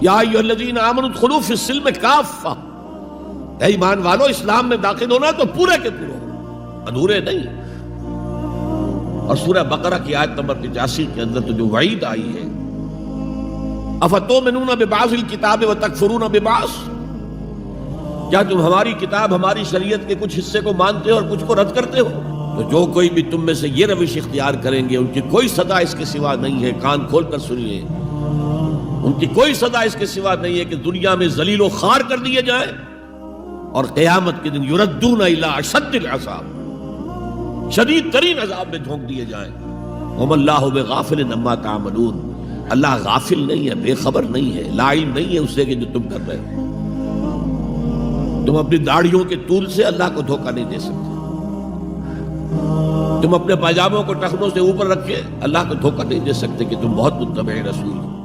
یا ایھا الذین آمنوا ادخلوا فی السلم کافہ، اے ایمان والو اسلام میں داخل ہونا تو پورے کے پورے ہو، ادھورے نہیں۔ اور سورہ بقرہ کی آیت نمبر 85 کے اندر تو جو وعید آئی ہے، افتؤمنون ببعض الکتاب وتکفرون ببعض، کیا تم ہماری کتاب ہماری شریعت کے کچھ حصے کو مانتے ہو اور کچھ کو رد کرتے ہو؟ تو جو کوئی بھی تم میں سے یہ روش اختیار کریں گے ان کی کوئی سزا اس کے سوا نہیں ہے، کان کھول کر سنیے، ان کی کوئی سزا اس کے سوا نہیں ہے کہ دنیا میں ذلیل و خوار کر دیے جائیں اور قیامت کے دن یردون الی اشد العذاب، شدید ترین عذاب میں جھونک دیے جائیں۔ وما اللہ بغافل عما تعملون، اللہ غافل نہیں ہے، بے خبر نہیں ہے، لا علم نہیں ہے اس سے کہ جو تم کر رہے ہو۔ تم اپنی داڑھیوں کے طول سے اللہ کو دھوکہ نہیں دے سکتے، تم اپنے پاجاموں کو ٹخنوں سے اوپر رکھ کے اللہ کو دھوکہ نہیں دے سکتے کہ تم بہت متبع رسول ہو۔